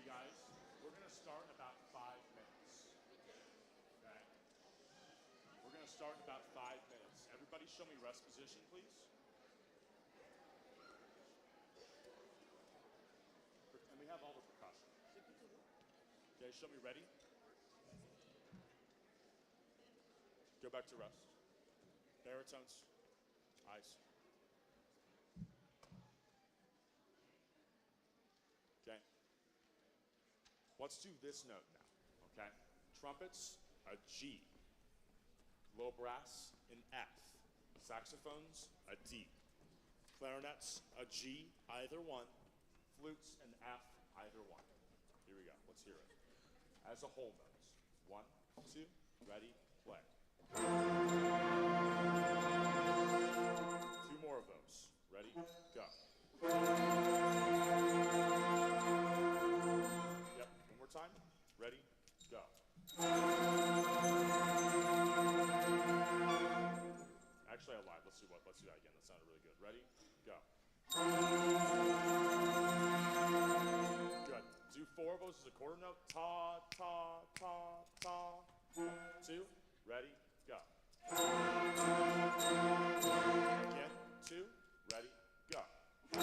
guys, we're going to start in about 5 minutes. Okay? We're going to start in about 5 minutes. Everybody show me rest position, please. And we have all the percussion. Okay, show me ready. Go back to rest. Baritones. Eyes. Okay. Let's do this note now, okay? Trumpets, a G. Low brass, an F. Saxophones, a D. Clarinets, a G, either one. Flutes, an F, either one. Here we go, let's hear it. As a whole notes. 1, 2, ready, play. 2 more of those. Ready, go. Yep, one more time. Ready, go. Actually, I lied. Let's do that again. That sounded really good. Ready, go. Good. Do 4 of those as a quarter note. Ta, ta, ta, ta. 1, 2, ready, go. Again, 2, ready, go. 2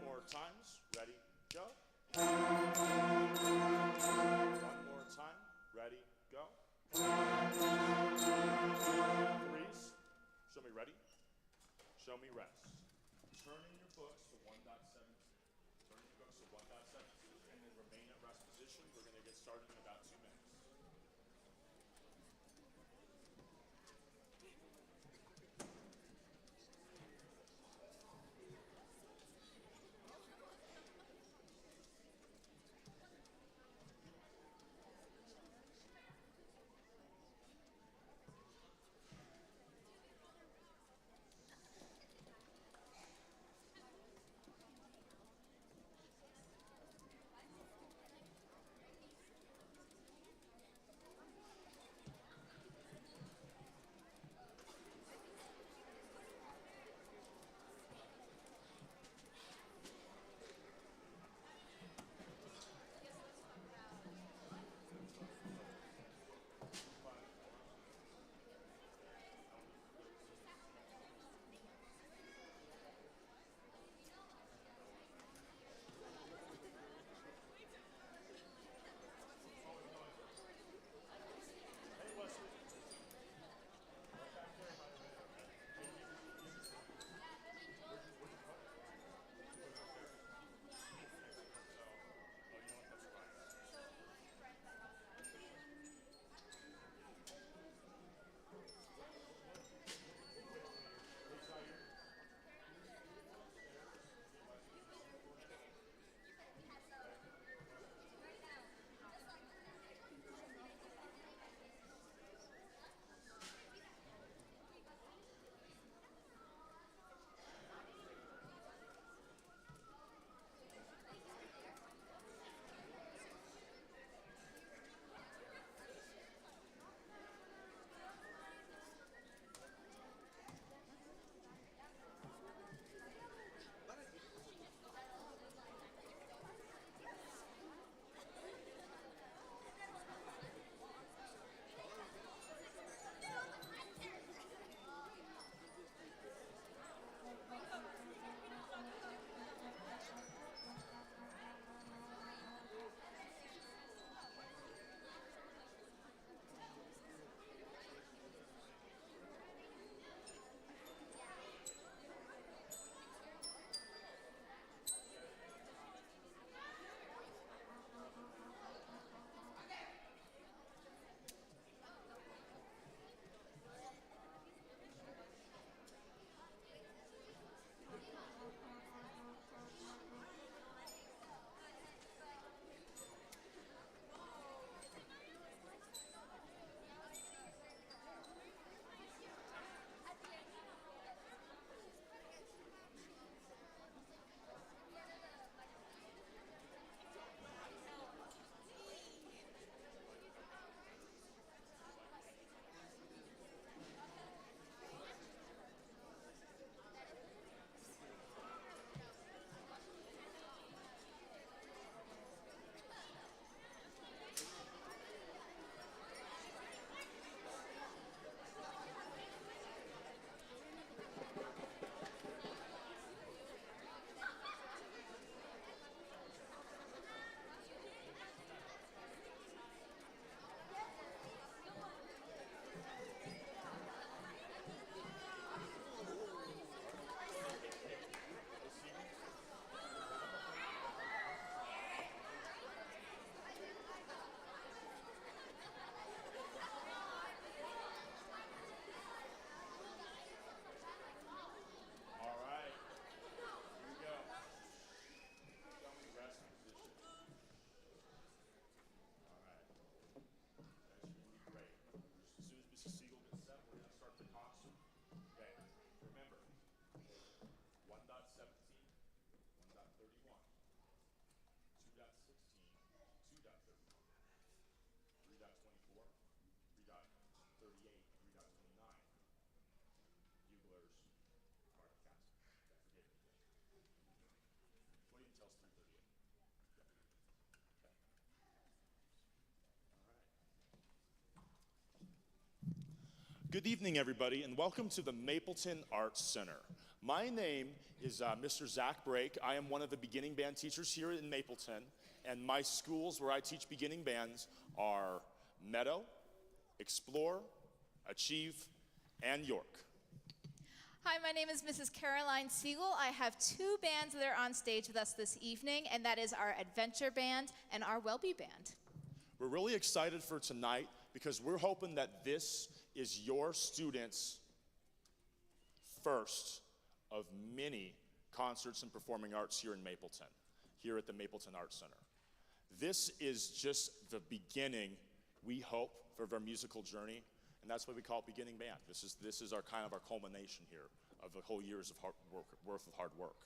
more times, ready, go. 1 more time, ready, go. 3s, show me ready, show me rest. Turning your books to 1.17. Turning your books to 1.17 and then remain at rest position. We're going to get started in about 2 minutes. 1.17, 1.31, 2.16, 2.31, 3.24, 3.38, 3.29. Buglers, broadcast. Forgive me. What do you tell us 3:38? Yep. Okay. All right. Good evening, everybody, and welcome to the Mapleton Arts Center. My name is Mr. Zach Brake. I am one of the beginning band teachers here in Mapleton, and my schools where I teach beginning bands are Meadow, Explore, Achieve, and York. Hi, my name is Mrs. Caroline Siegel. I have two bands that are on stage with us this evening, and that is our Adventure Band and our Welby Band. We're really excited for tonight because we're hoping that this is your students' first of many concerts and performing arts here in Mapleton, here at the Mapleton Arts Center. This is just the beginning, we hope, for our musical journey, and that's why we call it Beginning Band. This is our kind of our culmination here of a whole years of worth of hard work.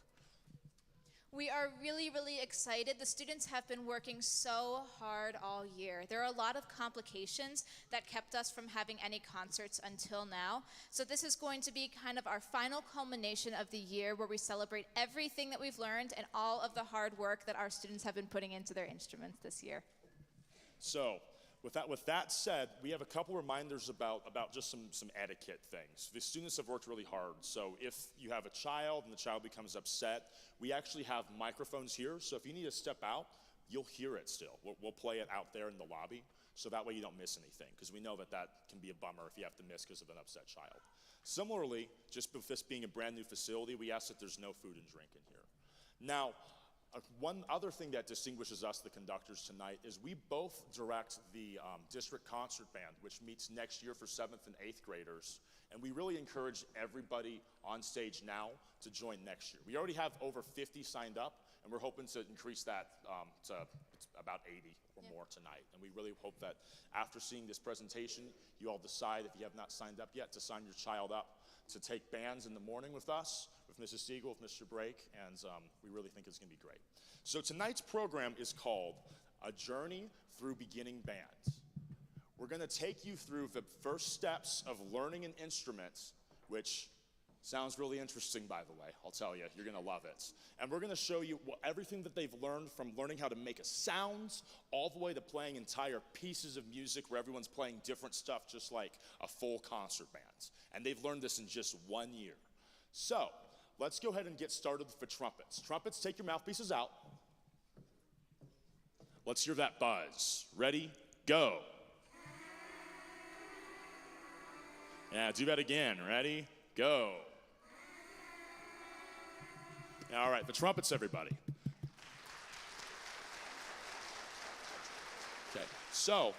We are really, really excited. The students have been working so hard all year. There are a lot of complications that kept us from having any concerts until now. So this is going to be kind of our final culmination of the year where we celebrate everything that we've learned and all of the hard work that our students have been putting into their instruments this year. So, with that said, we have a couple reminders about just some etiquette things. The students have worked really hard, so if you have a child and the child becomes upset, we actually have microphones here, so if you need to step out, you'll hear it still. We'll play it out there in the lobby, so that way you don't miss anything, because we know that can be a bummer if you have to miss because of an upset child. Similarly, just with this being a brand new facility, we ask that there's no food and drink in here. Now, one other thing that distinguishes us, the conductors, tonight is we both direct the district concert band, which meets next year for 7th and 8th graders, and we really encourage everybody on stage now to join next year. We already have over 50 signed up, and we're hoping to increase that to about 80 or more tonight. And we really hope that after seeing this presentation, you all decide, if you have not signed up yet, to sign your child up to take bands in the morning with us, with Mrs. Siegel, with Mr. Brake, and we really think it's going to be great. So tonight's program is called A Journey Through Beginning Bands. We're going to take you through the first steps of learning an instrument, which sounds really interesting, by the way. I'll tell you, you're going to love it. And we're going to show you everything that they've learned, from learning how to make a sound all the way to playing entire pieces of music where everyone's playing different stuff, just like a full concert band. And they've learned this in just 1 year. So let's go ahead and get started for trumpets. Trumpets, take your mouthpieces out. Let's hear that buzz. Ready? Go. Yeah, do that again. Ready? Go. All right, the trumpets, everybody. Okay, so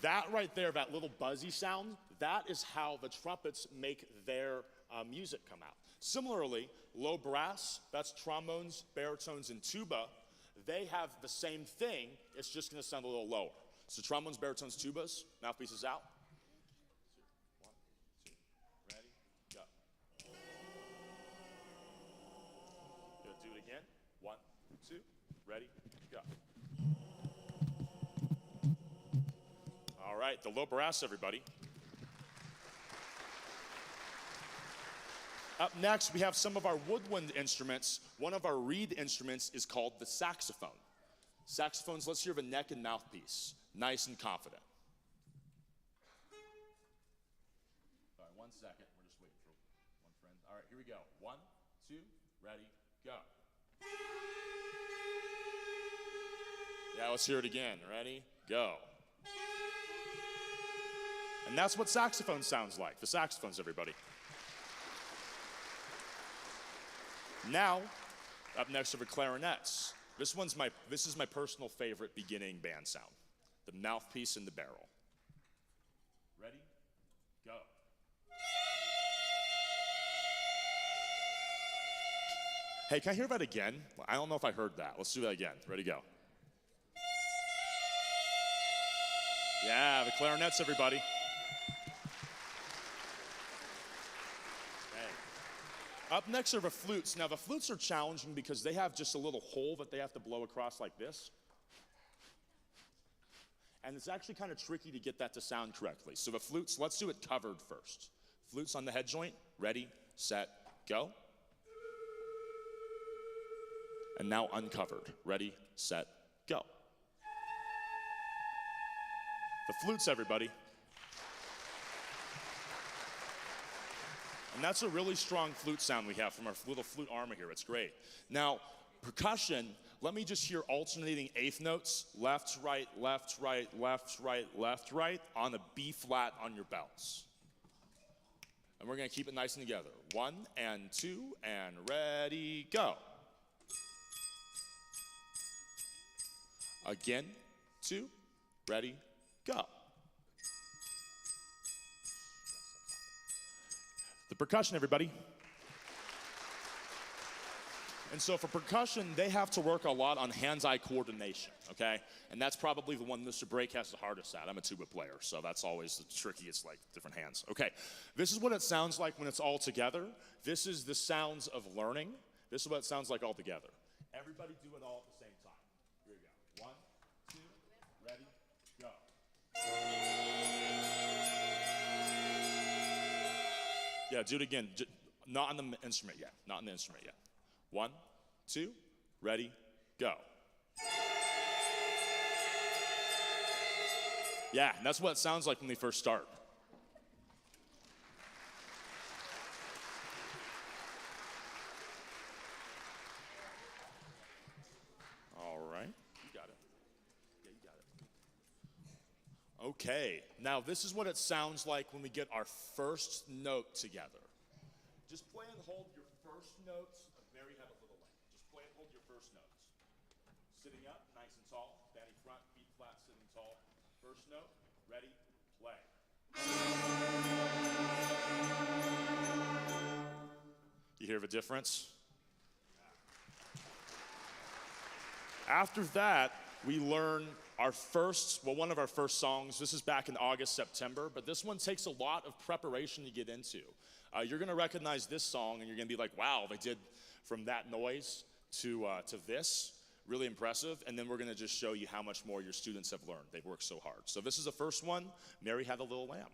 that right there, that little buzzy sound, that is how the trumpets make their music come out. Similarly, low brass, that's trombones, baritones, and tuba. They have the same thing, it's just going to sound a little lower. So trombones, baritones, tubas, mouthpieces out. 1, 2, ready, go. Do it again. 1, 2, ready, go. All right, the low brass, everybody. Up next, we have some of our woodwind instruments. One of our reed instruments is called the saxophone. Saxophones, let's hear the neck and mouthpiece. Nice and confident. All right, 1 second. We're just waiting for one friend. All right, here we go. 1, 2, ready, go. Yeah, let's hear it again. Ready, go. And that's what saxophone sounds like. The saxophones, everybody. Now, up next are the clarinets. This is my personal favorite beginning band sound. The mouthpiece and the barrel. Ready, go. Hey, can I hear that again? I don't know if I heard that. Let's do that again. Ready, go. Yeah, the clarinets, everybody. Okay. Up next are the flutes. Now the flutes are challenging because they have just a little hole that they have to blow across like this. And it's actually kind of tricky to get that to sound correctly. So the flutes, let's do it covered first. Flutes on the head joint, ready, set, go. And now uncovered, ready, set, go. The flutes, everybody. And that's a really strong flute sound we have from our little flute armor here. It's great. Now, percussion, let me just hear alternating eighth notes, left, right, left, right, left, right, left, right, on a B flat on your bells. And we're gonna keep it nice and together. 1 and 2 and ready, go. Again, 2, ready, go. The percussion, everybody. And so for percussion, they have to work a lot on hands-eye coordination, okay? And that's probably the one Mr. Brake has the hardest at. I'm a tuba player, so that's always the trickiest, like different hands. Okay, this is what it sounds like when it's all together. This is the sounds of learning. This is what it sounds like all together. Everybody do it all at the same time. Here we go. 1, 2, ready, go. Yeah, do it again. Not on the instrument yet. Not on the instrument yet. 1, 2, ready, go. Yeah, and that's what it sounds like when we first start. All right, you got it. Yeah, you got it. Okay, now this is what it sounds like when we get our first note together. Just play and hold your first notes. Mary had a little lamb. Just play and hold your first notes. Sitting up, nice and tall. Fanny front, feet flat, sitting tall. First note, ready, play. You hear the difference? After that, we learn our first, well, one of our first songs. This is back in August, September, but this one takes a lot of preparation to get into. You're gonna recognize this song and you're gonna be like, wow, they did from that noise to this, really impressive. And then we're gonna just show you how much more your students have learned. They've worked so hard. So this is the first one, Mary Had a Little Lamb.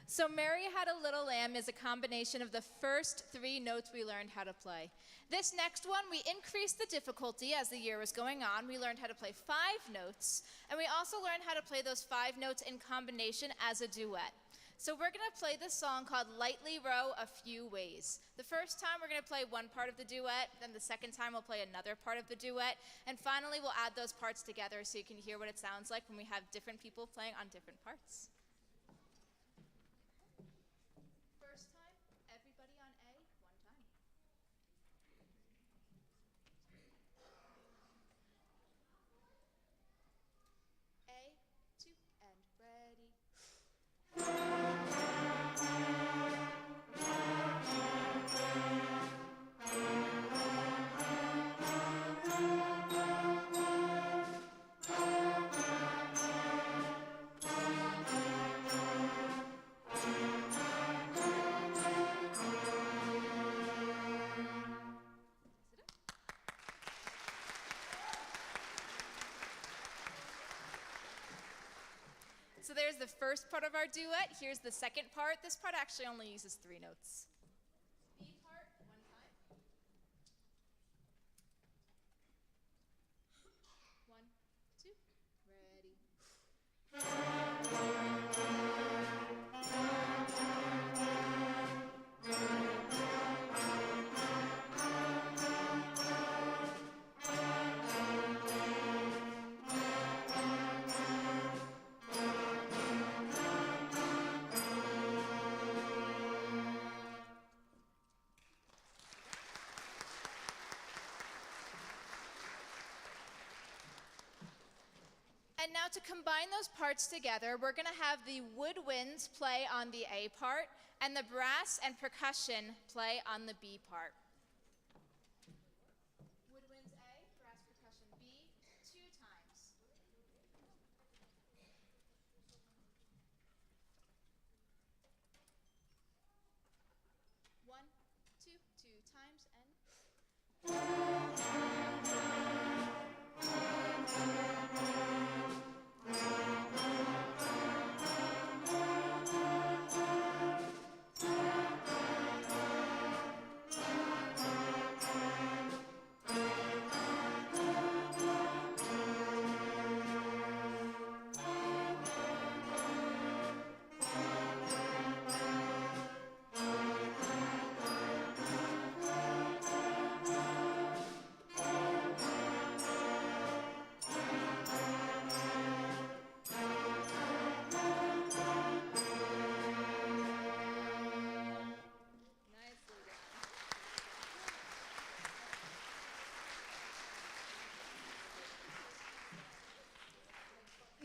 So Mary Had a Little Lamb is a combination of the first 3 notes we learned how to play. This next one, we increased the difficulty as the year was going on. We learned how to play 5 notes, and we also learned how to play those 5 notes in combination as a duet. So we're gonna play this song called Lightly Row a Few Ways. The first time we're gonna play one part of the duet, then the second time we'll play another part of the duet, and finally we'll add those parts together so you can hear what it sounds like when we have different people playing on different parts. First time, everybody on A, one time. A, 2, and ready. So there's the first part of our duet. Here's the second part. This part actually only uses 3 notes. B part, one time. now to combine those parts together, we're going to have the woodwinds play on the A part and the brass and percussion play on the B part. Woodwinds A, brass percussion B, 2 times. 1, 2, 2 times, and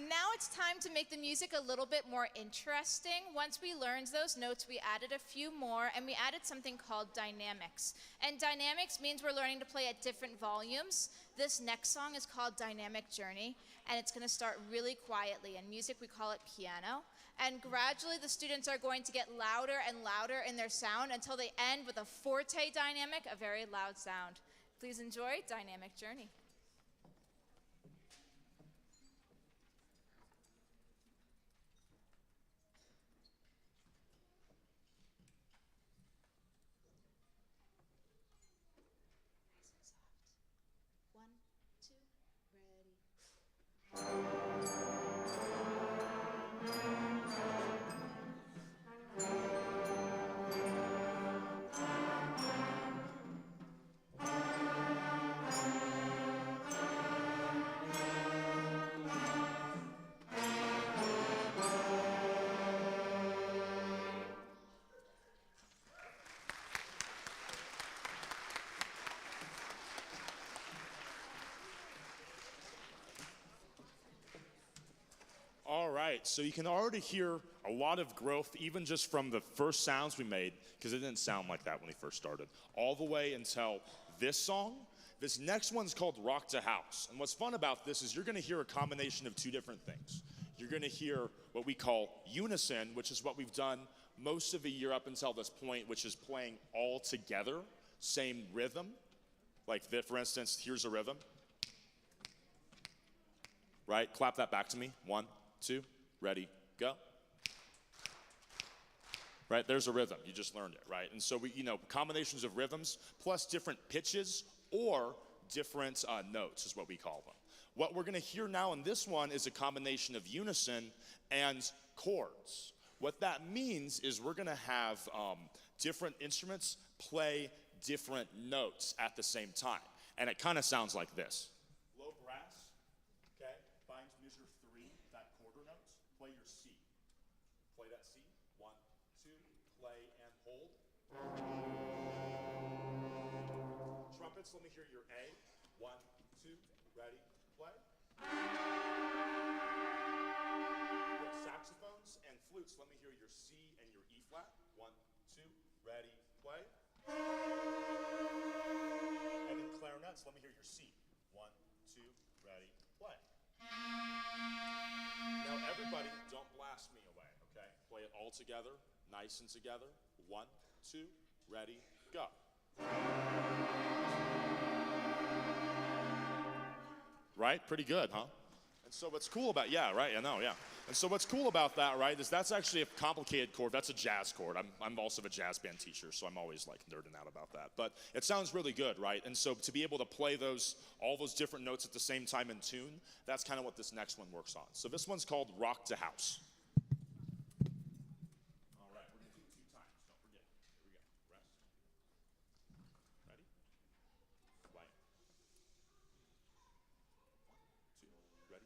now it's time to make the music a little bit more interesting. Once we learned those notes, we added a few more, and we added something called dynamics. And dynamics means we're learning to play at different volumes. This next song is called Dynamic Journey, and it's going to start really quietly. In music, we call it piano. And gradually, the students are going to get louder and louder in their sound until they end with a forte dynamic, a very loud sound. Please enjoy Dynamic Journey. All right, so you can already hear a lot of growth even just from the first sounds we made, because it didn't sound like that when we first started, all the way until this song. This next one's called Rock to House. And what's fun about this is you're gonna hear a combination of 2 different things. You're gonna hear what we call unison, which is what we've done most of the year up until this point, which is playing all together, same rhythm. Like this, for instance, here's a rhythm. Right, clap that back to me. 1, 2, ready, go. Right, there's a rhythm, you just learned it, right? And so we, combinations of rhythms plus different pitches or different notes is what we call them. What we're gonna hear now in this one is a combination of unison and chords. What that means is we're gonna have different instruments play different notes at the same time. And it kind of sounds like this. Low brass, okay, find measure 3, that quarter notes, play your C. Play that C, 1, 2, play and hold. Trumpets, let me hear your A, 1, 2, ready, play. With saxophones and flutes, let me hear your C and your E flat, 1, 2, ready, play. And in clarinets, let me hear your C. 1, 2, ready, play. Now everybody, don't blast me away, okay? Play it all together, nice and together. 1, 2, ready, go. Right? Pretty good, huh? And so what's cool about, yeah, right, I know, yeah. And so what's cool about that, right, is that's actually a complicated chord. That's a jazz chord. I'm also a jazz band teacher, so I'm always like nerding out about that. But it sounds really good, right? And so to be able to play all those different notes at the same time in tune, that's kind of what this next one works on. So this one's called Rock to House. All right, we're gonna do it 2 times, don't forget. Here we go, rest. Ready? Play. 1, 2, ready?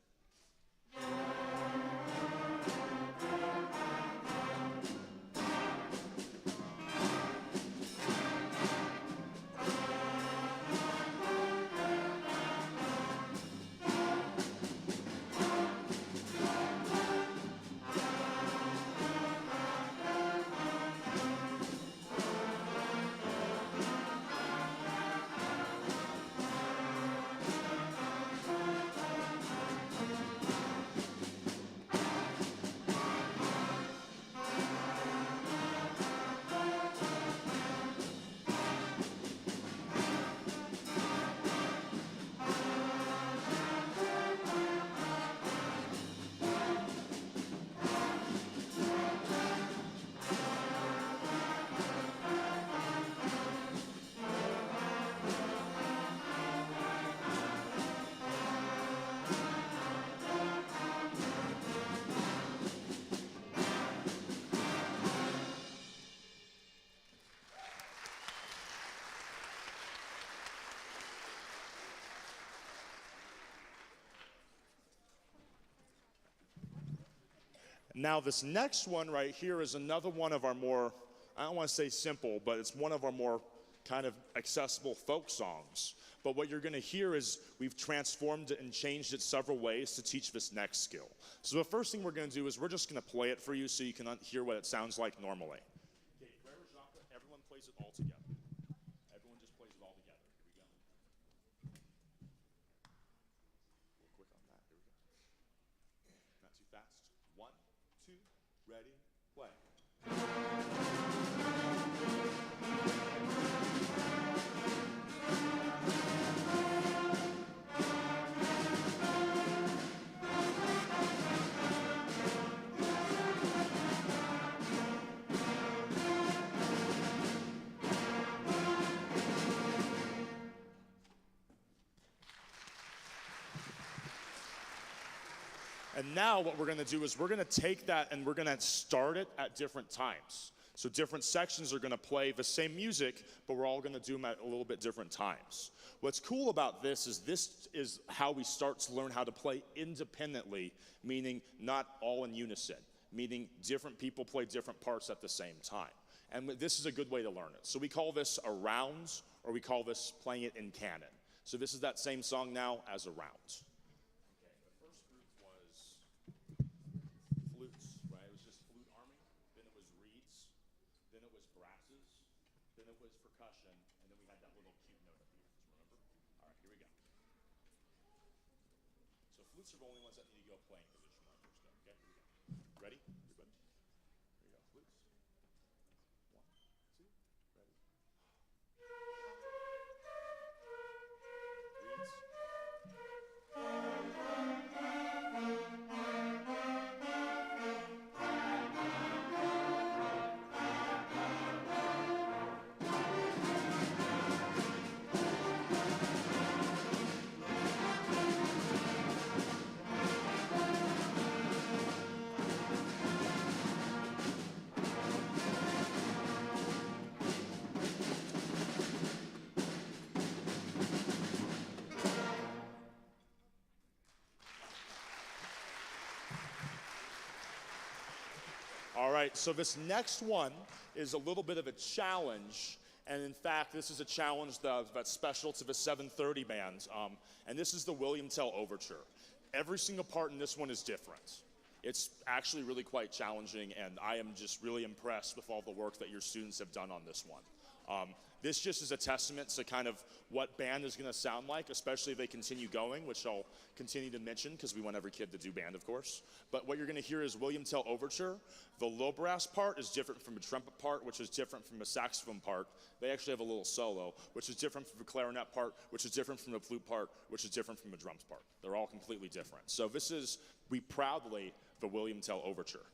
Now this next one right here is another one of our more, I don't want to say simple, but it's one of our more kind of accessible folk songs. But what you're going to hear is we've transformed it and changed it several ways to teach this next skill. So the first thing we're going to do is we're just going to play it for you so you can hear what it sounds like normally. Okay, everyone plays it all together. Everyone just plays it all together. Here we go. A little quick on that. Here we go. Not too fast. 1, 2, ready, play. And now what we're going to do is we're going to take that and we're going to start it at different times. So different sections are going to play the same music, but we're all going to do them at a little bit different times. What's cool about this is how we start to learn how to play independently, meaning not all in unison, meaning different people play different parts at the same time. And this is a good way to learn it. So we call this a round, or we call this playing it in canon. So this is that same song now as a round. Percussion, and then we had that little cute note at the end, remember? All right, here we go. So flutes are the only ones that need to go playing position when I first go, okay? Here we go. Ready? Everybody? Here we go, flutes. 1, 2, ready. Reeds. All right, so this next one is a little bit of a challenge, and in fact, this is a challenge that's special to the 730 band, and this is the William Tell Overture. Every single part in this one is different. It's actually really quite challenging, and I am just really impressed with all the work that your students have done on this one. This just is a testament to kind of what band is going to sound like, especially if they continue going, which I'll continue to mention because we want every kid to do band, of course. But what you're going to hear is William Tell Overture. The low brass part is different from a trumpet part, which is different from a saxophone part. They actually have a little solo, which is different from the clarinet part, which is different from the flute part, which is different from the drums part. They're all completely different. So this is, we proudly, the William Tell Overture.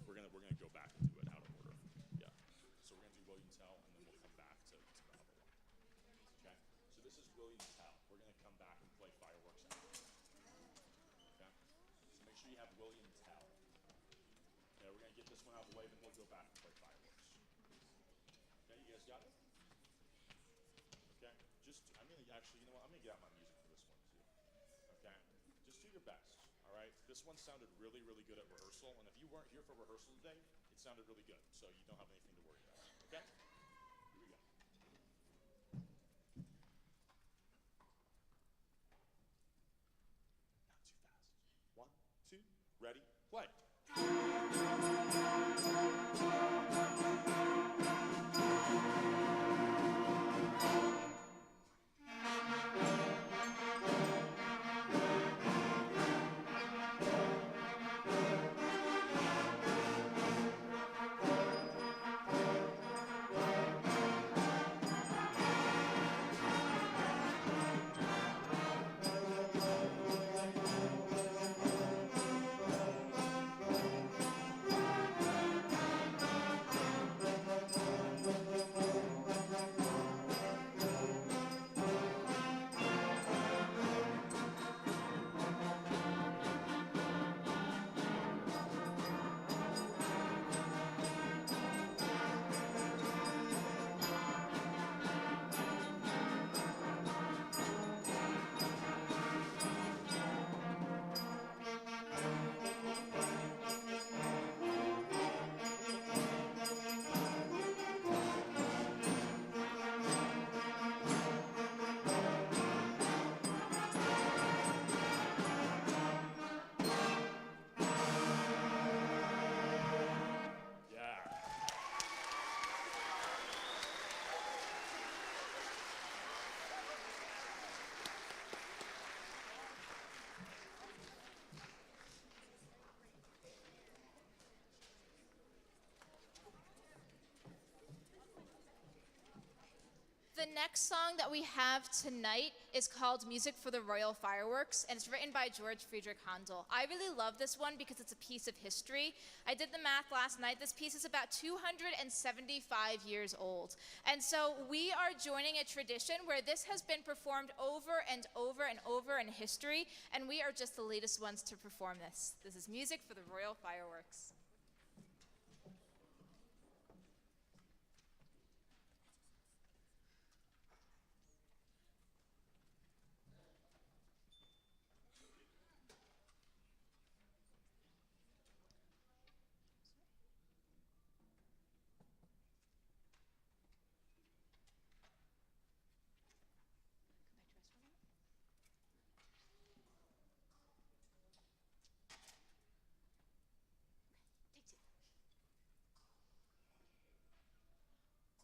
We're gonna go back and do it out of order. Yeah. So we're gonna do William Tell, and then we'll come back to the other one. Okay. So this is William Tell. We're gonna come back and play fireworks out. Okay. So make sure you have William Tell. Okay. We're gonna get this one out of the way, then we'll go back and play fireworks. Okay. You guys got it? Okay. I'm gonna actually, you know what? I'm gonna get out my music for this one too. Okay. Just do your best. All right, this one sounded really, really good at rehearsal, and if you weren't here for rehearsal today, it sounded really good, so you don't have anything to worry about, okay? Here we go. Not too fast. 1, 2, ready, play. The next song that we have tonight is called Music for the Royal Fireworks, and it's written by George Friedrich Handel. I really love this one because it's a piece of history. I did the math last night. This piece is about 275 years old. And so we are joining a tradition where this has been performed over and over and over in history, and we are just the latest ones to perform this. This is Music for the Royal Fireworks.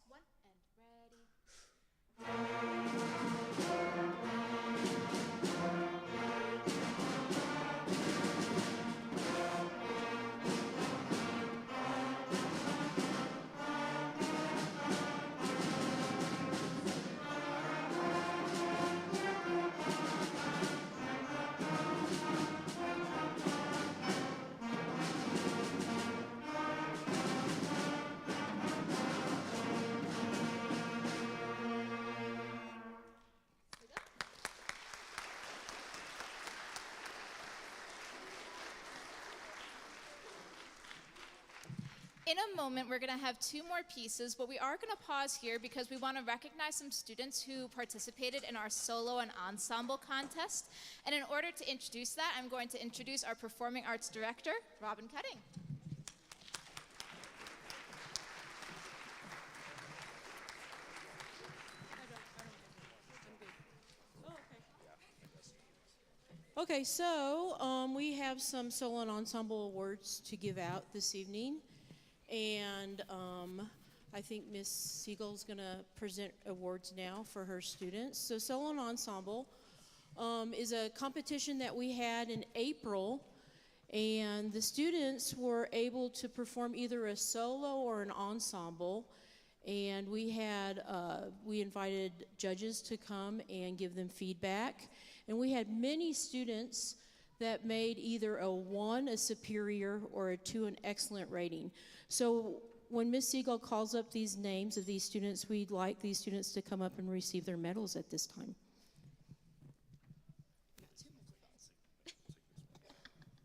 One and ready. In a moment, we're going to have two more pieces, but we are going to pause here because we want to recognize some students who participated in our solo and ensemble contest. And in order to introduce that, I'm going to introduce our Performing Arts Director, Robin Cutting. Okay, so we have some solo and ensemble awards to give out this evening. And I think Miss Siegel's going to present awards now for her students. So Solo and Ensemble is a competition that we had in April, and the students were able to perform either a solo or an ensemble. And we invited judges to come and give them feedback. And we had many students that made either a 1, a superior, or a 2, an excellent rating. So when Ms. Siegel calls up these names of these students, we'd like these students to come up and receive their medals at this time.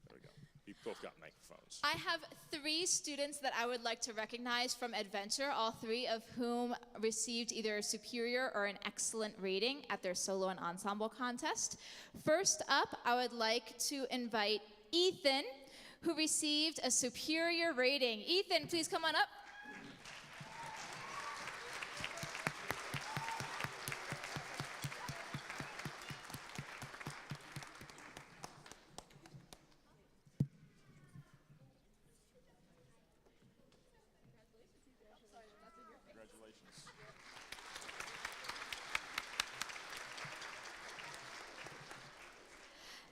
There we go. You both got microphones. I have 3 students that I would like to recognize from Adventure, all 3 of whom received either a superior or an excellent rating at their solo and ensemble contest. First up, I would like to invite Ethan, who received a superior rating. Ethan, please come on up. Congratulations.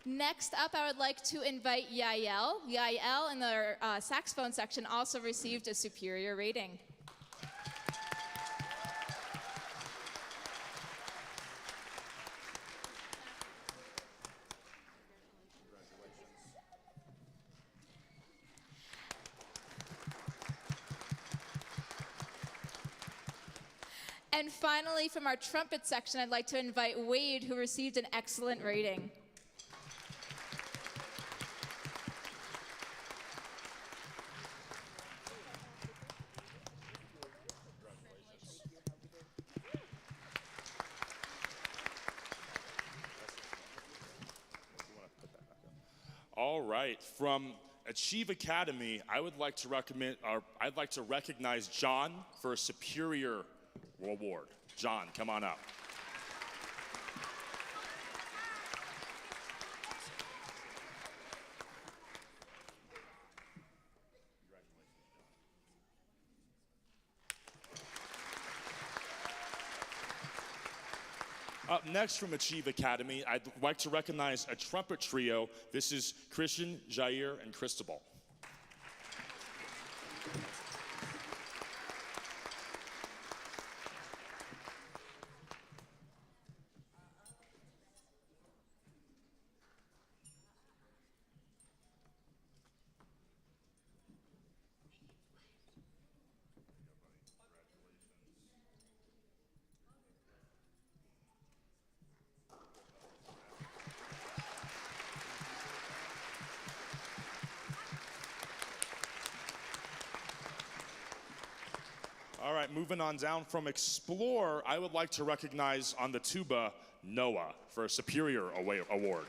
Next up, I would like to invite Yael. Yael in the saxophone section also received a superior rating. And finally, from our trumpet section, I'd like to invite Wade, who received an excellent rating. All right, from Achieve Academy, I'd like to recognize John for a superior award. John, come on up. Up next from Achieve Academy, I'd like to recognize a trumpet trio. This is Christian, Jair, and Cristobal. right, moving on down from Explore, I would like to recognize on the tuba Noah for a Superior Award.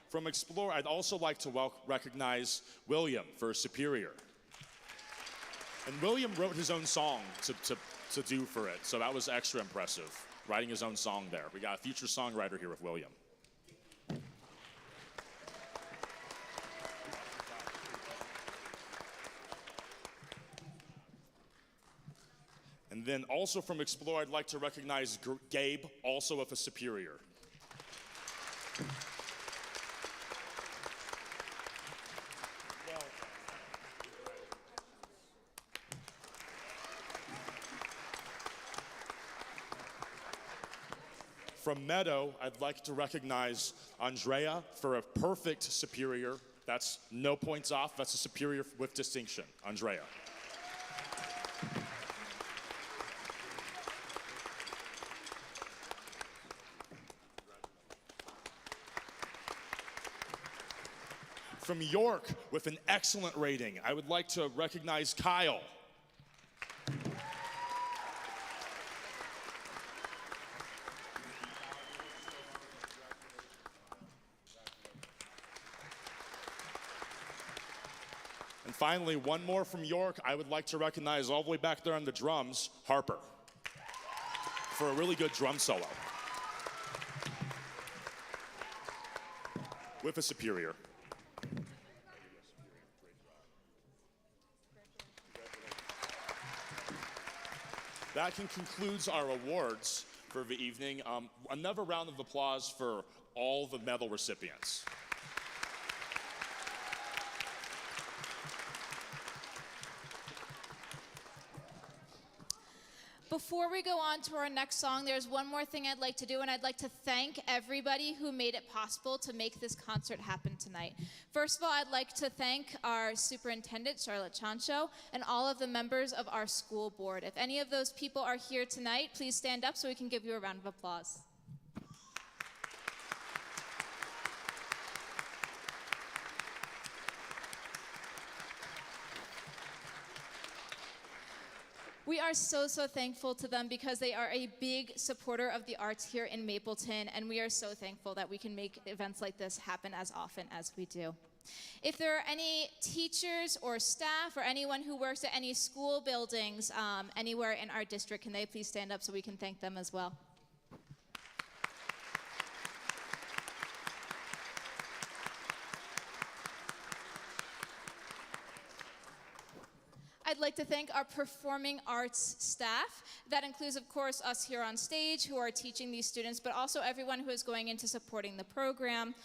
From Explore, I'd also like to recognize William for Superior. And William wrote his own song to do for it, so that was extra impressive, writing his own song there. We got a future songwriter here with William. And then also from Explore, I'd like to recognize Gabe, also of a Superior. From Meadow, I'd like to recognize Andrea for a perfect Superior. That's no points off, that's a Superior with distinction, Andrea. From York, with an excellent rating, I would like to recognize Kyle. And finally, one more from York, I would like to recognize all the way back there on the drums, Harper, for a really good drum solo. With a Superior. That concludes our awards for the evening. Another round of applause for all the medal recipients. Before we go on to our next song, there's one more thing I'd like to do, and I'd like to thank everybody who made it possible to make this concert happen tonight. First of all, I'd like to thank our superintendent, Charlotte Chancho, and all of the members of our school board. If any of those people are here tonight, please stand up so we can give you a round of applause. We are so thankful to them because they are a big supporter of the arts here in Mapleton, and we are so thankful that we can make events like this happen as often as we do. If there are any teachers or staff or anyone who works at any school buildings anywhere in our district, can they please stand up so we can thank them as well? I'd like to thank our performing arts staff. That includes, of course, us here on stage who are teaching these students, but also everyone who is going into supporting the program.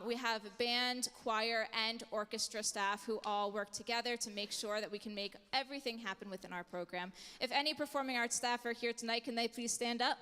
We have band, choir, and orchestra staff who all work together to make sure that we can make everything happen within our program. If any performing arts staff are here tonight, can they please stand up?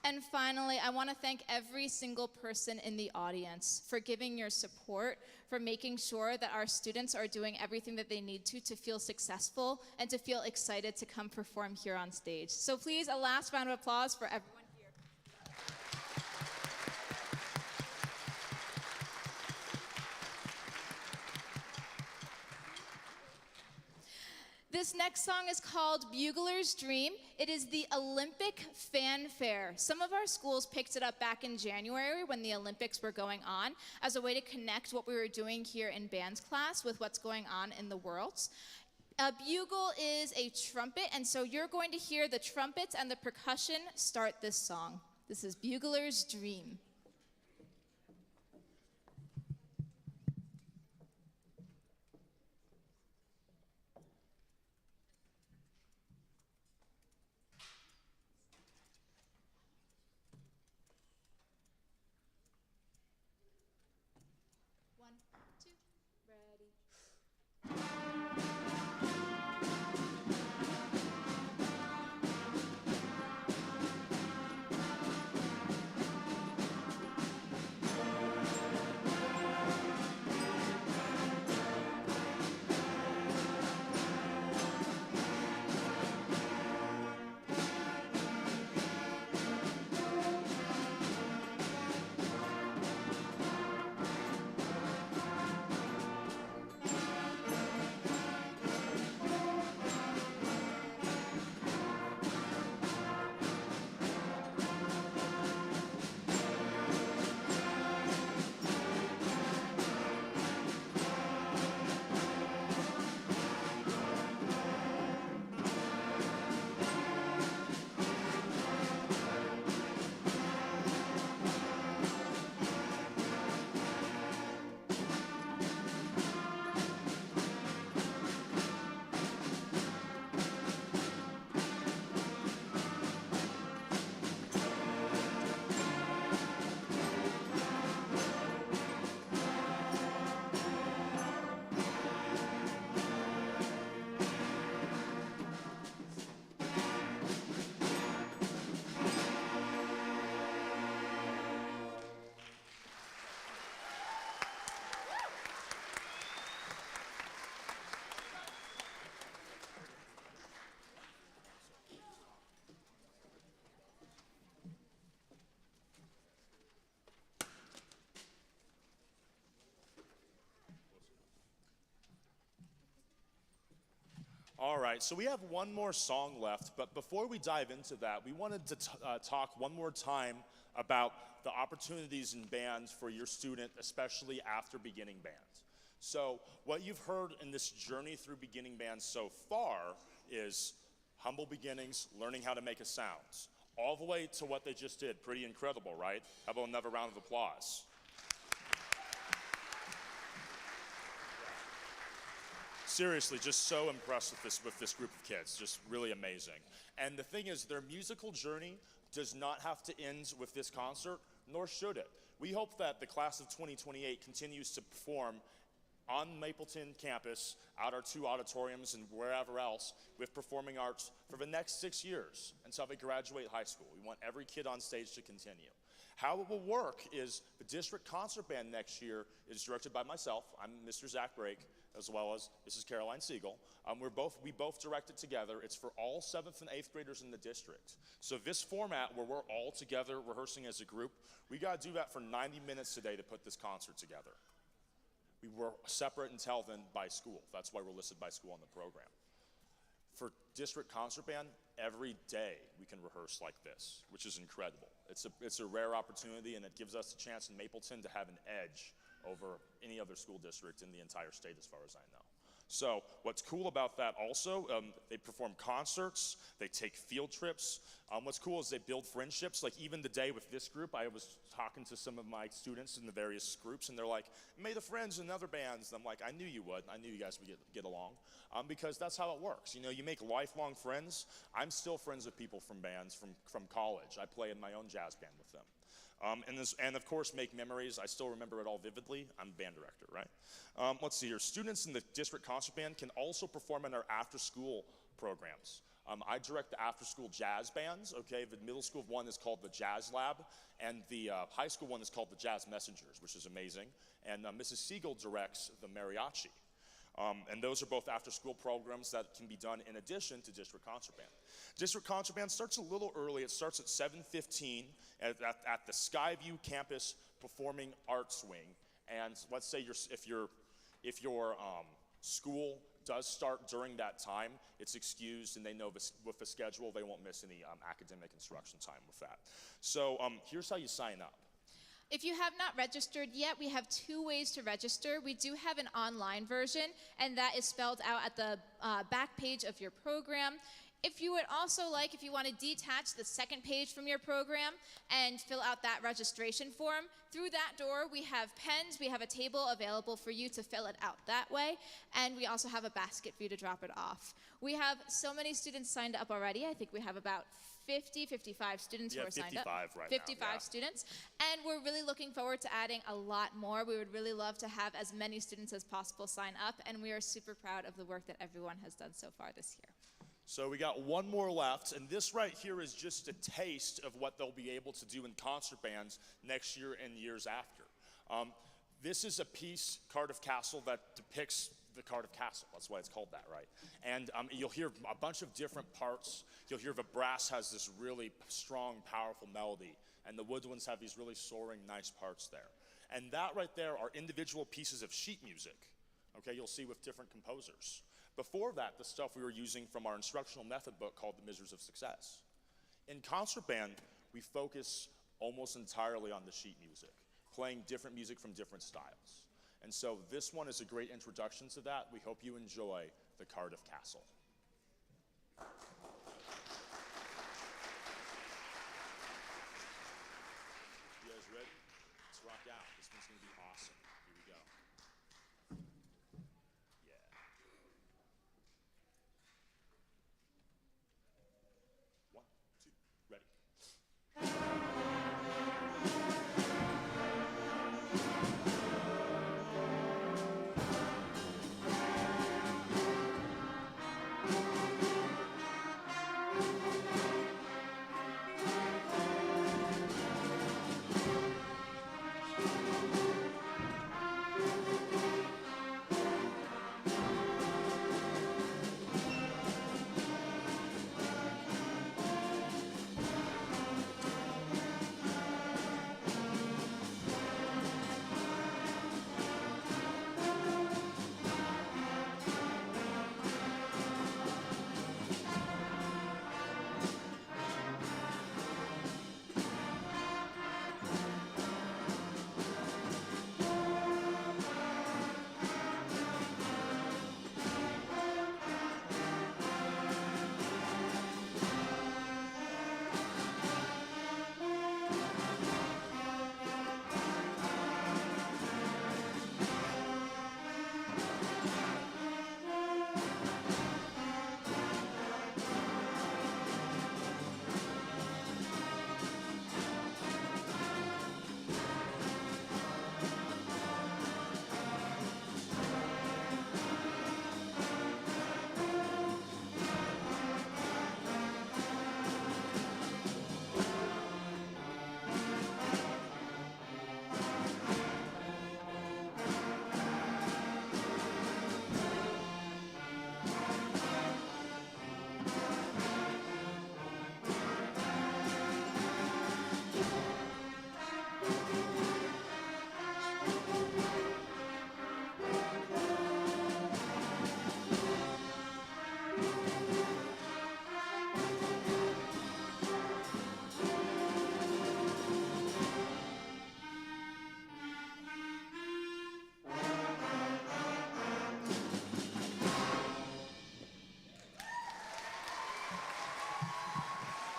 And finally, I want to thank every single person in the audience for giving your support, for making sure that our students are doing everything that they need to feel successful and to feel excited to come perform here on stage. So please, a last round of applause for everyone here. This next song is called Bugler's Dream. It is the Olympic fanfare. Some of our schools picked it up back in January when the Olympics were going on as a way to connect what we were doing here in band's class with what's going on in the world. A bugle is a trumpet, and so you're going to hear the trumpets and the percussion start this song. This is Bugler's Dream. right, so we have one more song left, but before we dive into that, we wanted to talk one more time about the opportunities in bands for your student, especially after beginning bands. So what you've heard in this journey through beginning bands so far is humble beginnings, learning how to make a sound, all the way to what they just did. Pretty incredible, right? How about another round of applause? Seriously, just so impressed with this group of kids, just really amazing. And the thing is, their musical journey does not have to end with this concert, nor should it. We hope that the class of 2028 continues to perform on Mapleton campus, at our 2 auditoriums and wherever else, with performing arts for the next 6 years until they graduate high school. We want every kid on stage to continue. How it will work is the district concert band next year is directed by myself. I'm Mr. Zach Brake, as well as Mrs. Caroline Siegel. We both direct it together. It's for all 7th and 8th graders in the district. So this format where we're all together rehearsing as a group, we gotta do that for 90 minutes today to put this concert together. We were separate until then by school. That's why we're listed by school on the program. For district concert band, every day we can rehearse like this, which is incredible. It's a rare opportunity, and it gives us a chance in Mapleton to have an edge over any other school district in the entire state as far as I know. So what's cool about that also, they perform concerts, they take field trips. What's cool is they build friendships. Like even today with this group, I was talking to some of my students in the various groups, and they're like, made a friends in other bands. And I'm like, I knew you would. I knew you guys would get along, because that's how it works. You know, you make lifelong friends. I'm still friends with people from bands from college. I play in my own jazz band with them. And of course, make memories. I still remember it all vividly. I'm band director, right? Let's see here. Students in the district concert band can also perform in our after-school programs. I direct the after-school jazz bands, okay? The middle school one is called the Jazz Lab, and the high school one is called the Jazz Messengers, which is amazing. And Mrs. Siegel directs the mariachi. And those are both after-school programs that can be done in addition to district concert band. District concert band starts a little early. It starts at 7:15 at the Skyview campus performing arts wing. And let's say if your school does start during that time, it's excused, and they know with the schedule they won't miss any academic instruction time with that. So here's how you sign up. If you have not registered yet, we have 2 ways to register. We do have an online version, and that is spelled out at the back page of your program. If you would also like, if you want to detach the second page from your program and fill out that registration form, through that door we have pens, we have a table available for you to fill it out that way, and we also have a basket for you to drop it off. We have so many students signed up already. I think we have about 55 students who are signed up. 55 right 55 now, yeah. students. And we're really looking forward to adding a lot more. We would really love to have as many students as possible sign up, and we are super proud of the work that everyone has done so far this year. So we got one more left, and this right here is just a taste of what they'll be able to do in concert bands next year and years after. This is a piece, Cardiff Castle, that depicts the Cardiff Castle. That's why it's called that, right? And you'll hear a bunch of different parts. You'll hear the brass has this really strong, powerful melody, and the woodwinds have these really soaring, nice parts there. And that right there are individual pieces of sheet music, okay, you'll see with different composers. Before that, the stuff we were using from our instructional method book called The Measures of Success. In concert band, we focus almost entirely on the sheet music, playing different music from different styles. And so this one is a great introduction to that. We hope you enjoy the Cardiff Castle. You guys ready? Let's rock out. This one's gonna be awesome. Here we go. Yeah. One, two, ready.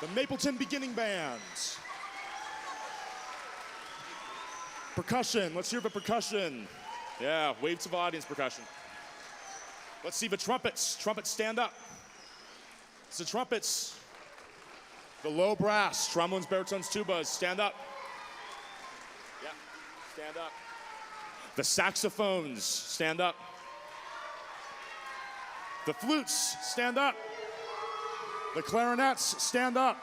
the Mapleton Beginning Band. Percussion, let's hear the percussion. Yeah, wave to the audience, percussion. Let's see the trumpets. Trumpets, stand up. It's the trumpets. The low brass, trombones, baritones, tubas, stand up. Yeah, stand up. The saxophones, stand up. The flutes, stand up. The clarinets, stand up.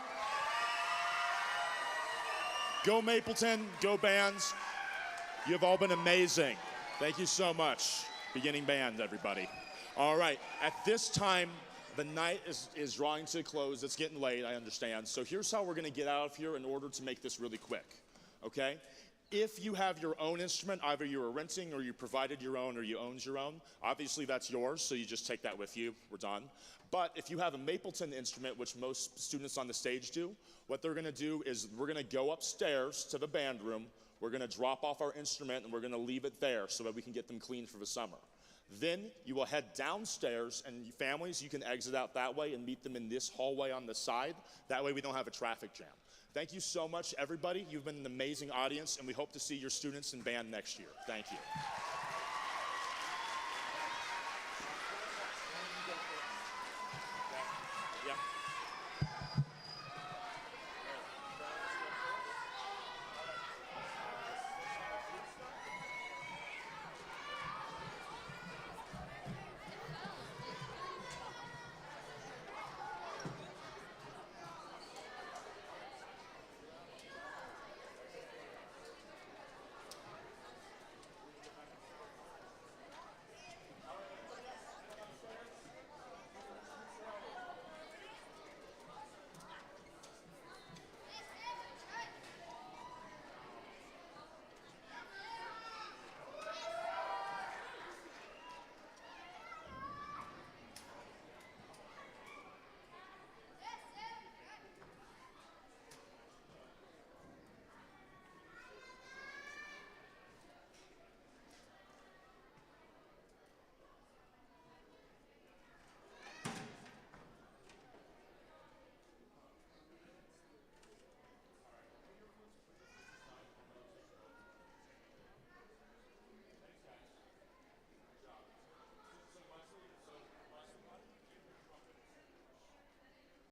Go Mapleton, go bands. You have all been amazing. Thank you so much. Beginning band, everybody. All right, at this time, the night is drawing to a close. It's getting late, I understand. So here's how we're gonna get out of here in order to make this really quick, okay? If you have your own instrument, either you were renting or you provided your own or you owned your own, obviously that's yours, so you just take that with you, we're done. But if you have a Mapleton instrument, which most students on the stage do, what they're gonna do is we're gonna go upstairs to the band room, we're gonna drop off our instrument and we're gonna leave it there so that we can get them clean for the summer. Then you will head downstairs, and families, you can exit out that way and meet them in this hallway on the side. That way we don't have a traffic jam. Thank you so much, everybody. You've been an amazing audience, and we hope to see your students in band next year. Thank you.